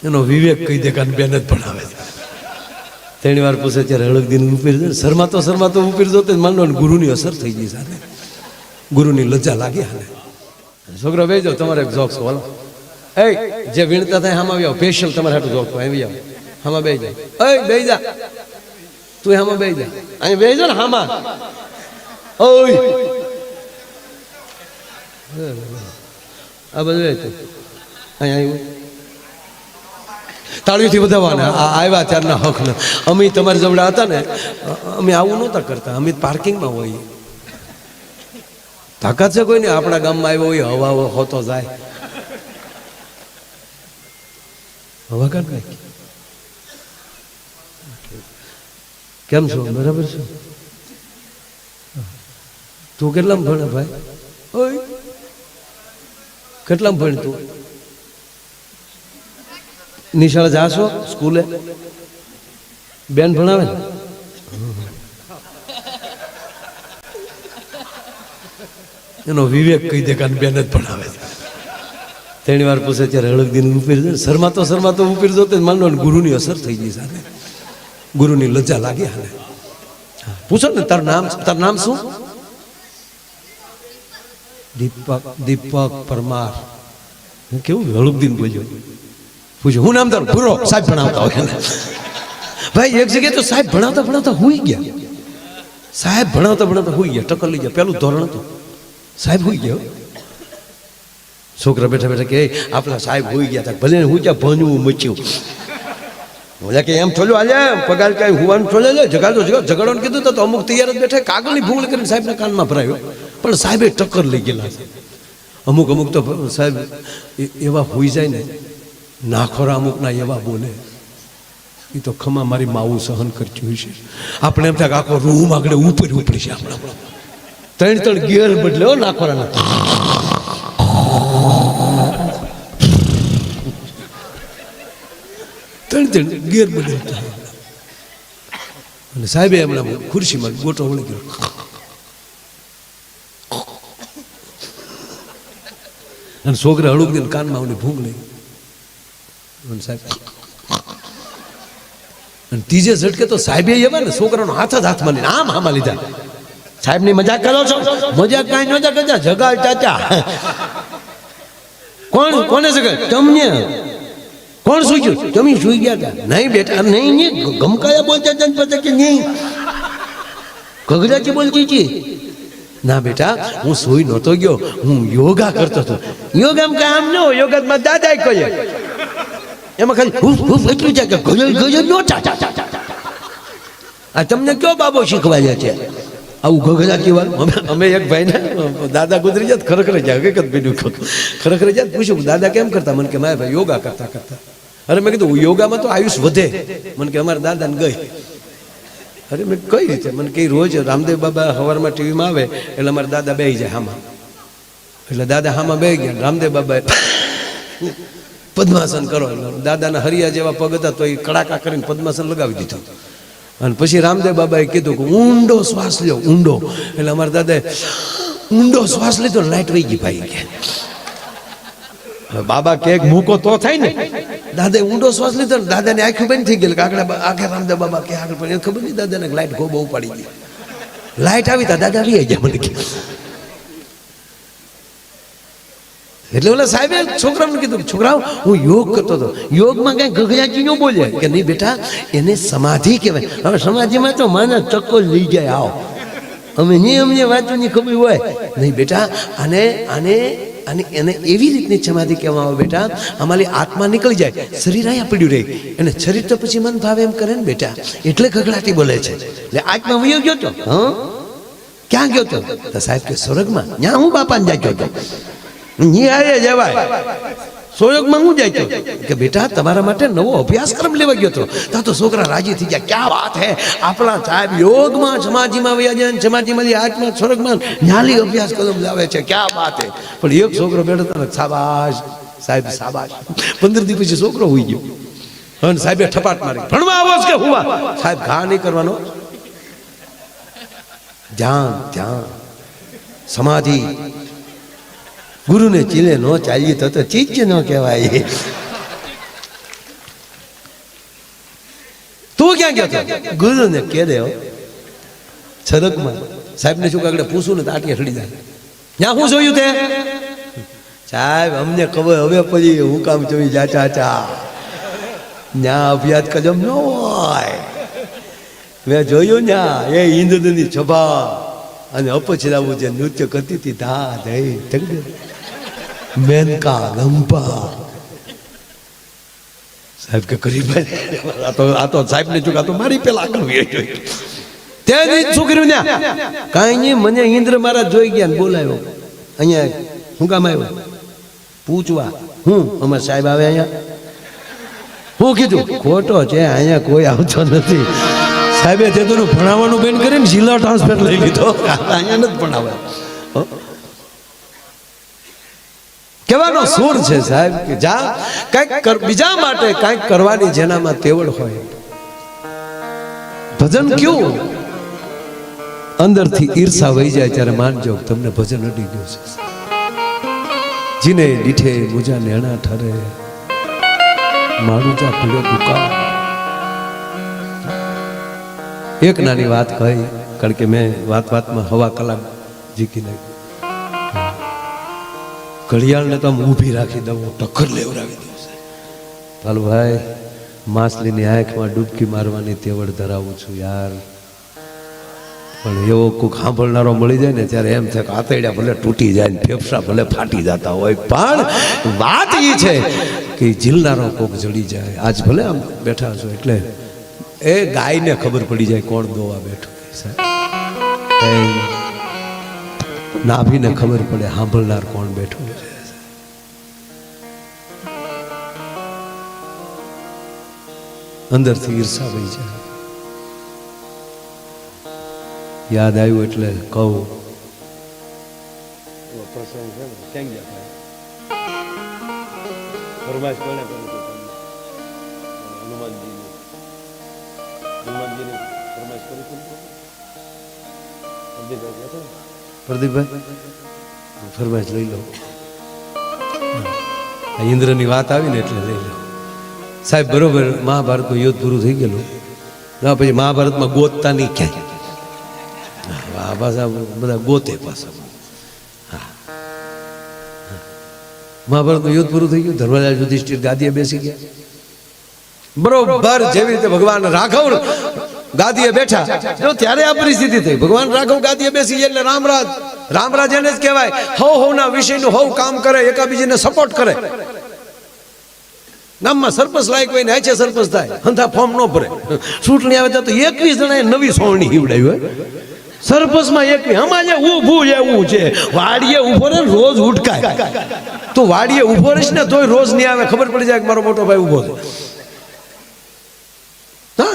એનો વિવેક કહી દે કે બેન જ ભણાવે છે. ત્રણ વાર પૂછે ત્યારે હળગદીને ઉપીર જાય. શરમાતો ઉપીર જોતો માનો ગુરુની અસર થઈ ગઈ સાથે ગુરુની લજ્જા લાગી હાલે. છોકરો બે જાઓ તમારે જોક્સ બોલો. એ જે વીણતા થાય હામાં આવી આવો સ્પેશિયલ તમારે હાટું જોક આવી આવો હામાં બે જાય. એ બે જા તું હામાં બે જા અહીં બે જા ને હામાં. ઓય આ બધું અહીંયા આવ્યું તાળીઓથી વધારવાના આવ્યા ત્યારના હક ને અમે તમારી જવડા હતા ને અમે આવું નહોતા કરતા. અમે પાર્કિંગમાં હોઈએ. તાકાત છે કોઈ ને આપણા ગામમાં આવ્યો હોય હવા હોતો જાય હવા કાઢ નાખી. કેમ છો બરાબર છે? તું કેટલામાં ભણે ભાઈ? ઓય કેટલામાં ભણ તું? નિશાળે જાશો સ્કૂલે? બેન ભણાવે ને? એનો વિવેક કહી દે કે બેન જ ભણાવે છે. ત્રણ વાર પૂછે ત્યારે હળગદીને ઉપીર જાય. શરમાતો ઉપીર જોતો માનો ગુરુની અસર થઈ ગઈ સાથે ગુરુની લજ્જા લાગી હાલે. પૂછો ને તારું નામ શું? દીપક પરમાર. કેવું હળગદીને બોલ્યો. પૂછ્યું હું નામ તારું? પૂરો સાહેબ ભણાવતા હોય ને ભાઈ. એક જગ્યાએ તો સાહેબ ભણાવતા હુઈ ગયા. સાહેબ ભણાવતા હુઈ ગયા. ટક્કર લઈ ગયા. પેલું ધોરણ હતું સાહેબ હુઈ ગયા. છોકરા બેઠા કે આપણા સાહેબ હુઈ ગયા હતા. ભલે હું ક્યાં ભણવું મચ્યું બોલ્યા કે એમ છોલ્યો આજે પગાર કઈ હુવાનું છોલે લે ઝઘડવાનું કીધું તો અમુક તૈયાર જ બેઠા કાગળની ભૂલ કરીને સાહેબના કાનમાં ભરાયો. પણ સાહેબે ટક્કર લઈ ગયેલા છે. અમુક તો સાહેબ એવા હોઈ જાય ને નાખોરા અમુકના એવા બોલે એ તો ખમા મારી માવું સહન કરતી હોય છે. આપણે એમ થાય આખો રૂમ આગળ ઉપડી છે. આપણે ત્રણ ગેર બદલ્યો નાખોરાના. ત્રણ ગેર બદલતા અને સાહેબે હમણાં ખુરશીમાં ગોટો વળી ગયો. અને છોકરા હળુક દઈને કાનમાં આવને ભૂંગ લઈ સાહેબ. અને ત્રીજે ઝટકે તો સાહેબે એવા ને છોકરાનો હાથ જ હાથમાં લઈને આમ હામાં લીધા. સાહેબ ની મજાક કરો છો? મજાક કાંઈ નતા કરતા. જગાડ ચાચા. કોને જગાડ? તમને. કોણ સુઈ ગયું? તમે સુઈ ગયા હતા? નહીં બેટા નહીં ગમકાયા બોલતા હતા પછી કે નહીં ગગડાથી બોલતી હતી. ના બેટા હું સુઈ નહોતો ગયો, હું યોગા કરતો હતો. યોગામાં કામ ન હોય. યોગામાં દાદા કહે એમાં ખાલી હું એટલું છે કે ગજર નો ચાચા. આ તમને કયો બાબો શીખવાડ્યા છે આવું ગગડાથી વાત? અમે એક ભાઈને દાદા ગુજરી જાત ખરેખર જાય હકીકત બીજું ખરેખર જાત પૂછ્યું દાદા કેમ કરતા? મને કે મારા ભાઈ યોગા કરતા. અરે મેં કીધું યોગામાં તો આયુષ વધે. મને કે અમારા દાદાને ગઈ. અરે મેં કઈ રીતે? મને કે રોજ રામદેવ બાબા સવારમાં ટીવીમાં આવે એટલે અમારા દાદા બેસી જાય હામાં. એટલે દાદા હામાં બેસી ગયા. રામદેવ બાબાએ પદ્માસન કરો. દાદાના હરિયા જેવા પગ હતા તો એ કડાકા કરીને પદ્માસન લગાવી દીધું. અને પછી રામદેવ બાબાએ કીધું કે ઊંડો શ્વાસ લ્યો ઊંડો. એટલે અમારા દાદાએ ઊંડો શ્વાસ લીધો લાઈટ વહી ગઈ ભાઈ કે બાબા કે મૂકો તો થાય ને. દાદાએ ઊંડો શ્વાસ લીધો ને દાદાને આંખું બંધ થઈ ગયેલી આગળ રામદેવ બાબા કે આગળ પણ ખબર નહીં દાદાને લાઈટ બહુ પાડી ગઈ. લાઈટ આવી તા દાદા રહી ગયા. મને એટલે ઓલા સાહેબે છોકરાઓને કીધું છોકરાઓ હું યોગ કરતો હતો. યોગમાં કઈ ગગડાજી ન બોલે કે નહીં બેટા એને સમાધિ કહેવાય. હવે સમાધિમાં તો માના ચક્કો લઈ જાય આવો અમે નહીં અમને વાંચવાની ખબર હોય નહીં બેટા. અને એને એવી રીતની સમાધિ કહેવામાં આવે બેટા અમારી આત્મા નીકળી જાય શરીર અહીંયા પડ્યું રહે અને શરીર તો પછી મન ભાવે એમ કરે ને બેટા એટલે ગગડાટી બોલે છે. એટલે આત્મા વયો ગયો તો ક્યાં ગયો તો? સાહેબ કે સ્વર્ગમાં. ત્યાં હું બાપાને જાય ગયો હતો. જવાય સોયોગમાં હું જાય કે બેટા તમારા માટે નવો અભ્યાસક્રમ લેવા ગયો હતો. ત્યાં તો છોકરા રાજી થઈ ગયા. ક્યાં વાત હે આપણા સાહેબ યોગમાં સમાધિમાં વયા જાય સમાધિમાં આત્મા સ્વર્ગમાં ન્યાલી અભ્યાસક્રમ લાવે છે. ક્યાં વાત હે. પણ એક છોકરો બેઠો હતો શાબાશ સાહેબ શાબાશ. 15 દિવસ પછી છોકરો હોઈ ગયો અને સાહેબે ઠપાટ મારી ભણવા આવો કે હુવા? સાહેબ ઘા નહીં કરવાનો. ધ્યાન સમાધિ. ગુરુને ચીલે ન ચાલીએ તો ચીજ ન કહેવાય. ક્યાં ગયો હતો? ગુરુને કે દે છરકમાં સાહેબને શું આગળ પૂછું ને તાટીએ ચડી જાય. ત્યાં શું જોયું તે? સાહેબ અમને ખબર હવે પછી હું કામ જોઈ જા ચાચા ન્યા અભ્યાસ કદમ ન હોય. મેં જોયું ન્યા એ ઇન્દ્રની સભા અને અપછરાવું જે નૃત્ય કરતી હતી ધા ધઈ તગડે મેનકા ગંપા. સાહેબ કે કરી આ તો સાહેબ ને ચૂક આ તો મારી પેલા આગળ તે છોકરી ને કાંઈ નહીં મને ઇન્દ્ર મહારાજ જોઈ ગયા ને બોલાવ્યો અહીંયા. શું કામ આવ્યો? પૂછવા. હું અમારે સાહેબ આવે અહીંયા? હું કીધું ખોટો છે અહીંયા કોઈ આવતો નથી. સાહેબે તે તો ભણાવવાનું બેન કરીને જિલ્લા ટ્રાન્સફર લઈ લીધો. અહીંયા નથી ભણાવે. કહેવાનો સુર છે સાહેબ કે જા કંઈક બીજા માટે કંઈક કરવાની જેનામાં તેવડ હોય. ભજન કેવું અંદરથી ઈર્ષા વહી જાય ત્યારે માનજો તમને ભજન અડી ગયું છે. જીને દીઠે મુજા નેણા ઠરે મારું જા પીડો દુકા. એક નાની વાત કહી કારણ કે મેં વાતમાં હવા કલાક જીકી નાખી. ઘડિયાળને તો આમ ઊભી રાખી દઉં ટક્કર લેવડાવી દઉં છે. ચાલો ભાઈ માછલીની આંખમાં ડૂબકી મારવાની તેવડ ધરાવું છું યાર. પણ એવો કોઈક સાંભળનારો મળી જાય ને ત્યારે એમ થાય કે આતરડા ભલે તૂટી જાય ને ફેફસા ભલે ફાટી જતા હોય પણ વાત એ છે કે ઝીલનારો કોક જડી જાય. આજ ભલે આમ બેઠા છો એટલે એ ગાયને ખબર પડી જાય કોણ દોવા બેઠું છે. નાભીને ખબર પડે સાંભળનાર કોણ બેઠું છે. અંદરથી ઈર્ષા વહી જાય. યાદ આવ્યું એટલે કહું પ્રસંગ છે ને ક્યાં ગયા ફરમાઈશ કોને કરી હનુમાનજીને ફરમાઈશ કરી પ્રદીપભાઈ ફરમાઈશ લઈ લો. ઇન્દ્રની વાત આવી ને એટલે લઈ લો સાહેબ. બરોબર મહાભારતનું યુદ્ધ પૂરું થઈ ગયેલું. ના પછી મહાભારતમાં ગોતતા નહીં ક્યાંય. આ પાછા બધા ગોતે પાછા. મહાભારતનું યુદ્ધ પૂરું થઈ ગયું. ધર્મરાજ યુધિષ્ઠિર ગાદીએ બેસી ગયા. બરોબર જેવી રીતે ભગવાન રાઘવ ગાદીએ બેઠા ત્યારે આ પરિસ્થિતિ થઈ. ભગવાન રાઘવ ગાદીએ બેસી ગયા એટલે રામરાજ એને જ કહેવાય હવના વિષયનું હવ કામ કરે, એકાબીજીને સપોર્ટ કરે. ગામમાં સરપંચ લાયક હોય ને છે સરપંચ થાય હંથા ફોર્મ ન ભરે. ચૂંટણી આવે તો 21 જણાએ નવી સોવણી હીવડાવી હોય. સરપંચમાં 21 આમાં જે ઊભું એવું છે વાડીએ ઉભો રહે રોજ ઉઠકાય. તો વાડીએ ઉભો રહીશ ને તોય રોજ નહીં આવે. ખબર પડી જાય કે મારો મોટો ભાઈ ઉભો છે. હા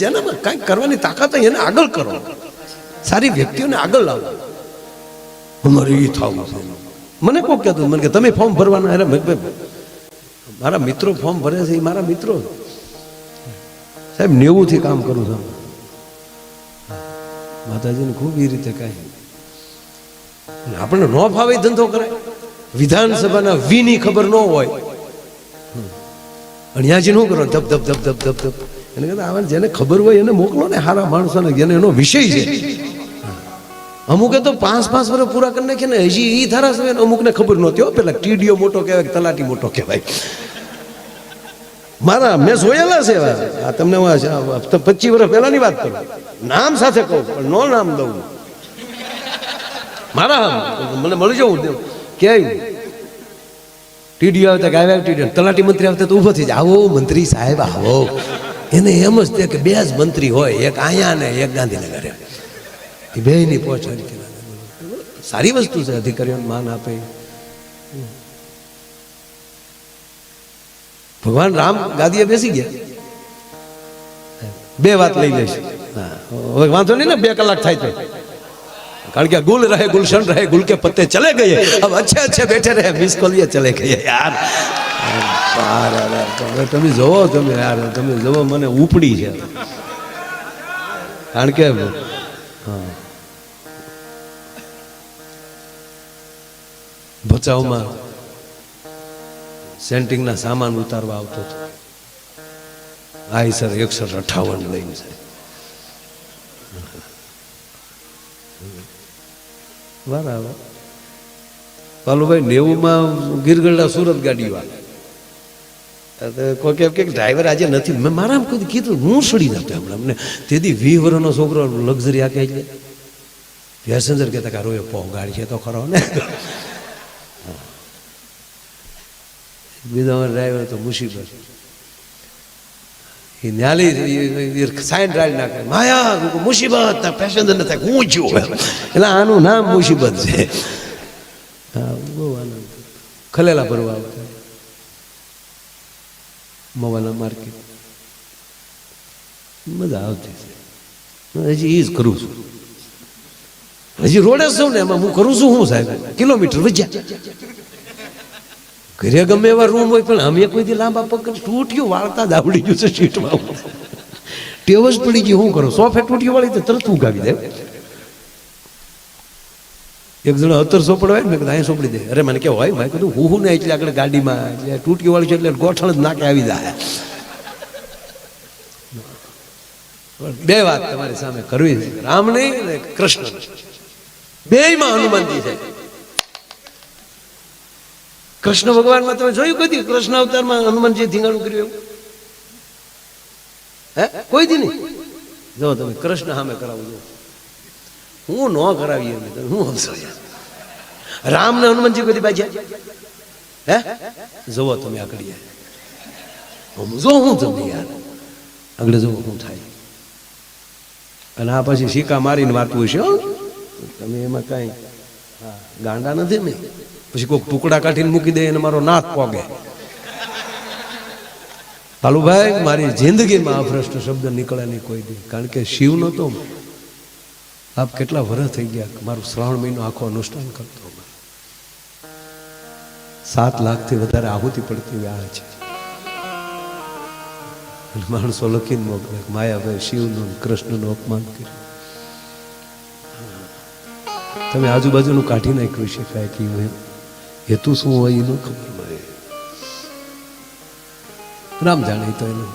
જેનામાં કંઈક કરવાની તાકાત હોય એને આગળ કરો. સારી વ્યક્તિઓને આગળ લાવો. અમારે એ થવું છે. મને કોક કહેતું મને કે તમે ફોર્મ ભરવાના. અરે મારા મિત્રો ફોર્મ ભરે છે એ મારા મિત્રો સાહેબ 90 થી કામ કરું છું. માતાજીને ખૂબ એ રીતે કાંઈ આપણને ન ફાવે ધંધો કરાય. વિધાનસભાના વીની ખબર ન હોય અણિયાજી નું કરો ધપ ધપ ધપ ધપ ધપ ધપ. એને કહેતા આવા જેને ખબર હોય એને મોકલો ને સારા માણસોને જેને એનો વિષય છે. અમુકે તો 5 વર્ષ પૂરા કરી નાખે ને હજી એ ધારાસભ્ય અમુકને ખબર નહોતી હો. પેલા ટીડીઓ મોટો કહેવાય તલાટી મોટો કહેવાય. મારા મેં જોયેલા છે આ તમને 25 વર્ષ પહેલાની વાત કરું. નામ સાથે કહું પણ નો નામ દઉં. મારા મને મળી જવું ક્યાંય ટીડીઓ આવતા કે આવ્યા ટીડીઓ તલાટી મંત્રી આવતા તો ઊભો થઈ જાય. આવો મંત્રી સાહેબ આવો. એને એમ જ તે કે 2 જ મંત્રી હોય, એક અહીંયા ને એક ગાંધીનગર. એ બેની પહોંચ સારી વસ્તુ છે. અધિકારીઓને માન આપે. ભગવાન રામ ગાદીએ બેસી ગયા. 2 વાત લઈ લઈશ. હવે વાંધો નહીં ને 2 કલાક થાય તો. કારણ કે ગુલ રહે ગુલશન રહે ગુલ કે પત્તે ચલે ગયે अब अच्छे अच्छे बैठे रहे मिस कॉलिए चले गए यार. તમે જોવો તમે યાર તમે જોવો મને ઉપડી છે. કારણ કે ભચાઉમાં સેન્ટિંગના સામાન ઉતારવા આવતો હતો. આઈ સર 6158 લઈને છે. બરાબર. પાલુભાઈ 90માં ગીરગઢડા સુરત ગાડી વાળા કોઈ કે ડ્રાઈવર આજે નથી. મેં મારા કોઈ કીધું હું સડી નતો હમણાં અમને તેથી 20 વર્ષનો છોકરો લક્ઝરી આ કહે છે પેસેન્જર કહેતા કે રોએ પોગાડી છે તો ખરો ને. બીજો ડ્રાઈવર તો મુસીબત એ ન્યાલી સાઈન ડ્રાઈવ નાખે માયા મુસીબત પેસેન્જર ન થાય હું છું એટલે આનું નામ મુસીબત છે. હા બહુ આનંદ ખલેલા ભરવા આવતા મોવાના માર્કેટ મજા આવતી છે. હજી એ જ કરું છું હજી રોડે છું ને એમાં હું કરું છું હું સાહેબ કિલોમીટર વજ્યા ઘરે ગમે એવા રૂમ હોય પણ અમે કોઈ દી લાંબા પગ તૂટ્યું વાળતા જ આવડી ગયું છે સીટમાં ટેવ જ પડી ગઈ શું કરો સોફે તૂટ્યું વાળી તો તરત ઉગાવી દે. એક જણો 17 સોપડવાય ને મેં કીધું અહીં સોપડી દે. અરે મને કેવું હોય મેં કીધું હું ને એટલે આગળ ગાડીમાં એટલે તૂટકી વાળી છે એટલે ગોઠણ જ નાકે આવી જાય. બે વાત તમારી સામે કરવી છે રામ નહીં અને કૃષ્ણ બેયમાં હનુમાનજી છે. કૃષ્ણ ભગવાનમાં તમે જોયું કદી કૃષ્ણ અવતારમાં હનુમાનજી ધીંગાણું કર્યું એવું હે કોઈ દી નહીં. જો તમે કૃષ્ણ સામે કરાવું હું ન કરાવી હું હમસો રામ ને હનુમાનજી કોઈ બાજ્યા હે જોવો તમે આગળ જો હું તમને યાર આગળ જોવો શું થાય. અને આ પછી સિક્કા મારીને વાતું હશે તમે એમાં કાંઈ ગાંડા નથી ને પછી કોઈક ટુકડા કાઢીને મૂકી દે અને મારો નાક પોગે. કાલુભાઈ મારી જિંદગીમાં અભ્રષ્ટ શબ્દ નીકળે નહીં કોઈ દી કારણ કે શિવ નહોતો આપ કેટલા વર્ષ થઈ ગયા મારું શ્રાવણ મહિનો આખો અનુષ્ઠાન કરતો 7 લાખથી વધારે આહુતિ પડતી વ્યાળ છે. માણસો લખીને મોકલે માયાભાઈ શિવનું કૃષ્ણનું અપમાન કર્યું. તમે આજુબાજુનું કાઢી નાખ્યું છે કાંઈ કે હેતુ શું હોય એનું ખબર મળે રામ જાણે તો એનું